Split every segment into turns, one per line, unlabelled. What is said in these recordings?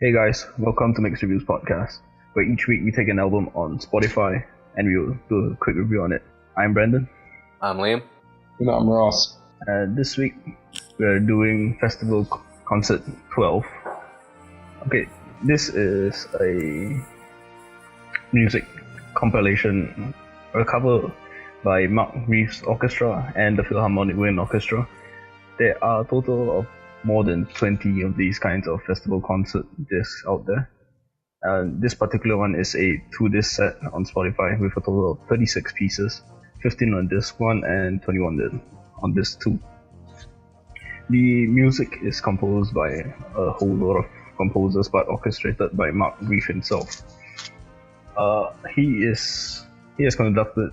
Hey guys, welcome to Mixed Reviews Podcast, where each week we take an album on Spotify and we'll do a quick review on it. I'm Brandon.
I'm Liam.
And I'm Ross.
This week we're doing Festival Concert 12. Okay, this is a music compilation, a cover by Marc Reift's orchestra and the Philharmonic Wind Orchestra. There are a total of more than 20 of these kinds of festival concert discs out there. This particular one is a 2-disc set on Spotify with a total of 36 pieces, 15 on disc 1 and 21 on disc 2. The music is composed by a whole lot of composers but orchestrated by Marc Reift himself. He has conducted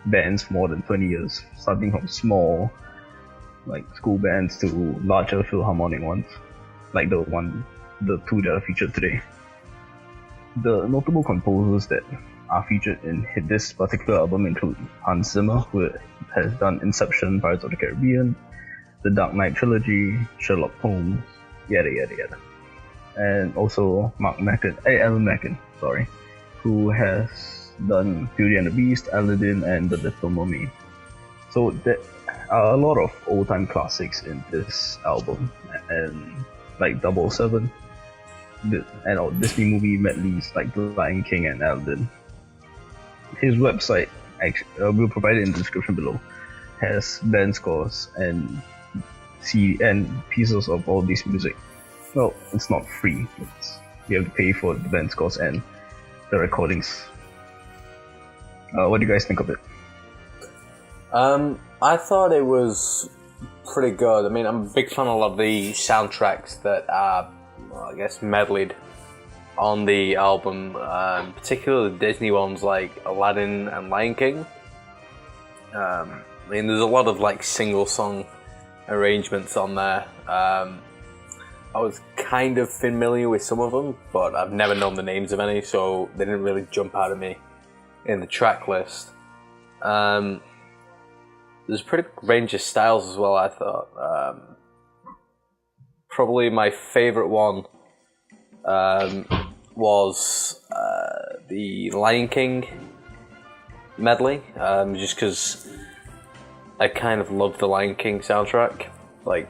bands for more than 20 years, starting from small like school bands to larger philharmonic ones, like the two that are featured today. The notable composers that are featured in this particular album include Hans Zimmer, who has done Inception, Pirates of the Caribbean, The Dark Knight Trilogy, Sherlock Holmes, yada yada yada, and also Alan Menken, who has done Beauty and the Beast, Aladdin, and The Little Mermaid. So there are a lot of old-time classics in this album, and like 007, and Disney movie medleys like The Lion King and Aladdin. His website, we'll provide it in the description below, has band scores and pieces of all this music. Well, it's not free. You have to pay for the band scores and the recordings. What do you guys think of it?
I thought it was pretty good. I mean, I'm a big fan of a lot of the soundtracks that are, medleyed on the album, particularly the Disney ones like Aladdin and Lion King. I mean, there's a lot of like single song arrangements on there. I was kind of familiar with some of them, but I've never known the names of any, so they didn't really jump out at me in the track list. There's a pretty range of styles as well, I thought. Probably my favourite one was the Lion King medley, just because I kind of love the Lion King soundtrack. Like,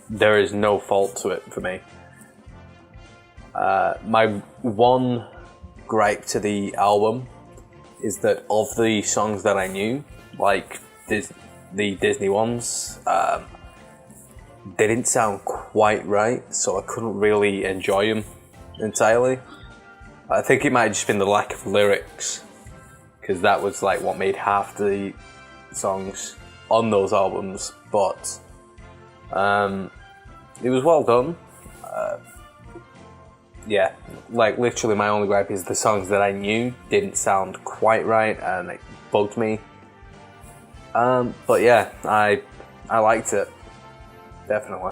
there is no fault to it for me. My one gripe to the album is that of the songs that I knew, like the Disney ones, they didn't sound quite right, so I couldn't really enjoy them entirely. I think it might have just been the lack of lyrics, because that was like what made half the songs on those albums, but it was well done. Yeah, like literally my only gripe is the songs that I knew didn't sound quite right and it bugged me. But yeah, I liked it, definitely.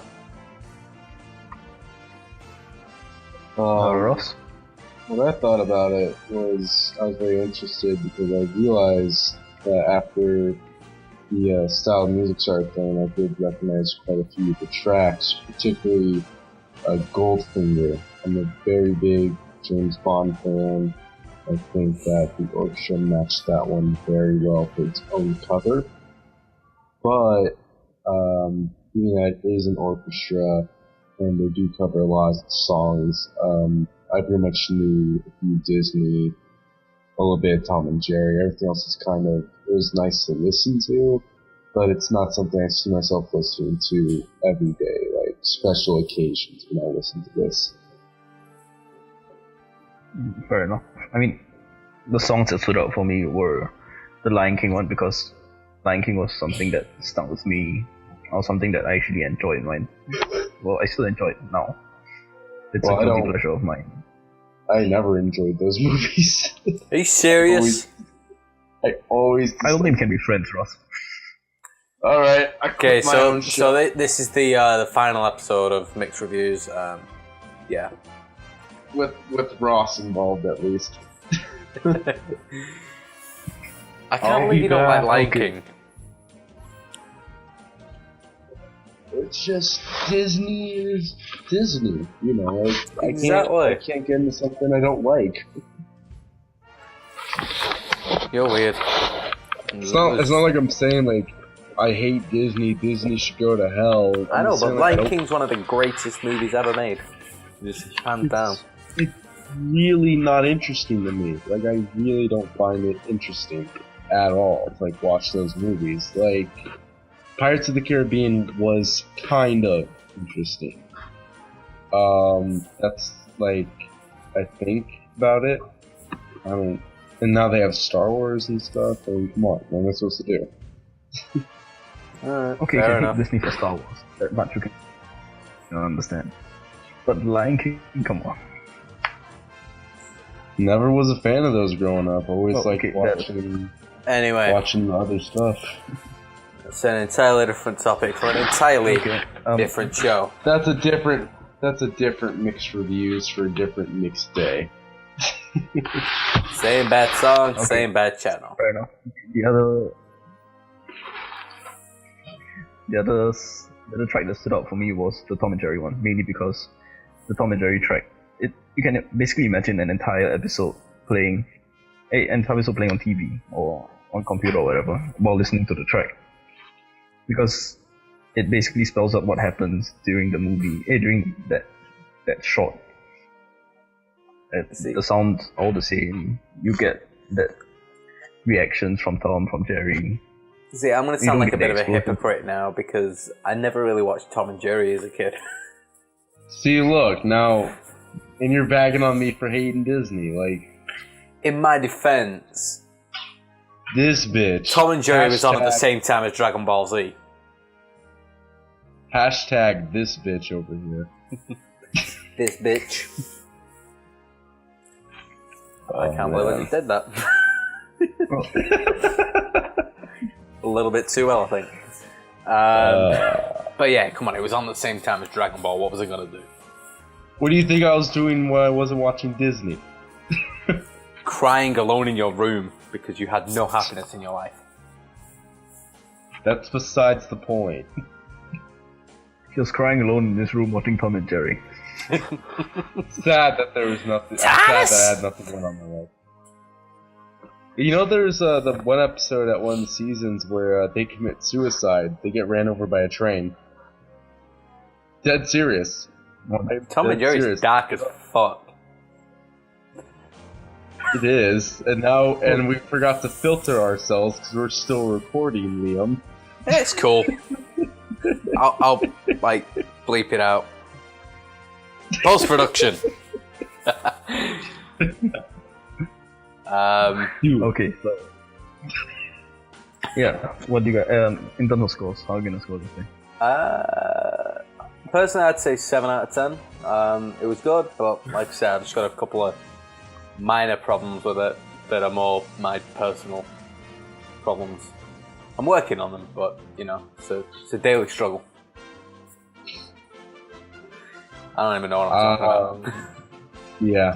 Ross?
What I thought about it was I was very interested because I realized that after the style of music started playing, I did recognize quite a few of the tracks, particularly Goldfinger. I'm a very big James Bond fan. I think that the orchestra matched that one very well for its own cover. But being that it is an orchestra and they do cover a lot of songs, I pretty much knew a few Disney, a little bit of Tom and Jerry. Everything else is it was nice to listen to, but it's not something I see myself listening to every day, like special occasions when I listen to this.
Fair enough. I mean, the songs that stood out for me were the Lion King one, because Lion King was something that stuck with me, or something that I actually enjoyed. I still enjoy it now. It's a guilty pleasure of mine.
I never enjoyed those movies.
Are you serious?
I always.
I don't think we can be friends, Ross.
All right.
Okay, so this is the final episode of Mixed Reviews. Yeah.
With Ross involved, at least.
I can't believe you don't like Lion King.
it's just Disney is Disney. You know, like,
Exactly.
I can't get into something I don't like.
You're weird.
It's not like I'm saying like I hate Disney. Disney should go to hell.
I know, but
like,
Lion King's one of the greatest movies ever made. Just hands down.
It's really not interesting to me. Like, I really don't find it interesting at all to like watch those movies. Like, Pirates of the Caribbean was kind of interesting. That's like I think about it. And now they have Star Wars and stuff. And come on, what am I supposed to do?
Okay, you can hate Disney for Star Wars. That much you can understand. But Lion King, come on.
Never was a fan of those growing up. Always watching the other stuff.
It's an entirely different topic for an entirely different show.
That's a different mixed reviews for a different mixed day.
Same bad song, same bad channel.
Fair enough. The other track that stood out for me was the Tom and Jerry one, mainly because the Tom and Jerry track, you can basically imagine an entire episode playing on TV or on computer or whatever while listening to the track, because it basically spells out what happens during the movie, during that shot. The sounds all the same. You get that reactions from Tom, from Jerry.
See, I'm going to sound like a bit of a hypocrite now because I never really watched Tom and Jerry as a kid.
See, look, now, and you're bagging on me for hating Disney, like...
In my defense...
This bitch.
Tom and Jerry was on at the same time as Dragon Ball Z.
Hashtag this bitch over here.
This bitch. I can't believe I just did that. A little bit too well, I think. But yeah, come on, it was on the same time as Dragon Ball. What was I going to do?
What do you think I was doing when I wasn't watching Disney?
Crying alone in your room because you had no happiness in your life.
That's besides the point.
He was crying alone in his room watching Tom and Jerry.
Sad that there was nothing. Sad that I had nothing going on in my life. You know, there's the one episode at one of the seasons where they commit suicide. They get ran over by a train. Dead serious.
Tom and Jerry's dark as fuck.
It is, and we forgot to filter ourselves because we're still recording, Liam.
It's cool. I'll like bleep it out. Post production.
Okay, so yeah, what do you got? In terms of scores, how are you gonna score this thing?
Personally, I'd say 7 out of 10. It was good, but like I said, I've just got a couple of minor problems with it that are more my personal problems. I'm working on them, but you know, it's a daily struggle. I don't even know what I'm talking about.
Yeah,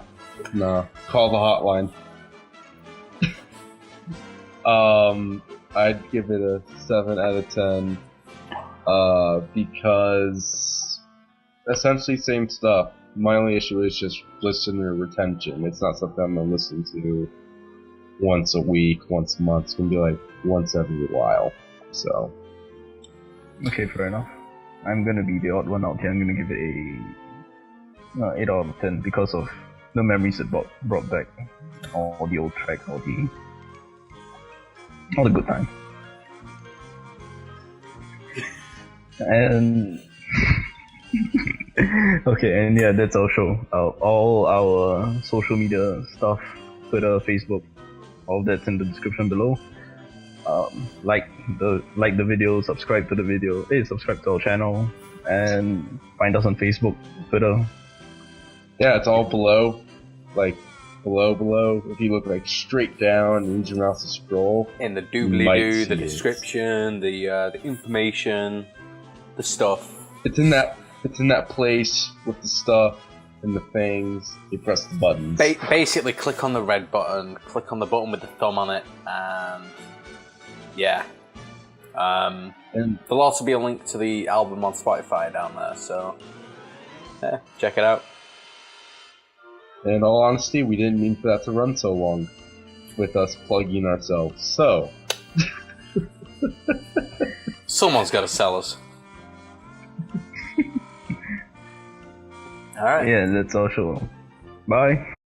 no. Call the hotline. I'd give it a 7 out of 10 because essentially same stuff. My only issue is just listener retention. It's not something I'm gonna listen to once a week, once a month. It's gonna be like once every while. So.
Okay, fair enough. I'm gonna be the odd one out here. I'm gonna give it a 8 out of 10 because of the memories it brought back, all the old tracks, all the good times. And okay, and yeah, that's our show. All our social media stuff, Twitter, Facebook, all that's in the description below. Like the video, subscribe to the video, subscribe to our channel, and find us on Facebook, Twitter.
Yeah, it's all below, like below. If you look like straight down and use your mouse to scroll,
in the doobly-doo, the description, the information, the stuff.
It's in that place with the stuff and the things. You press the buttons.
Basically, click on the red button, click on the button with the thumb on it, and yeah, And
And
there'll also be a link to the album on Spotify down there, so yeah, check it out.
in all honesty, we didn't mean for that to run so long with us plugging ourselves. So,
Someone's got to sell us. All right.
Yeah, that's all. Show. Bye.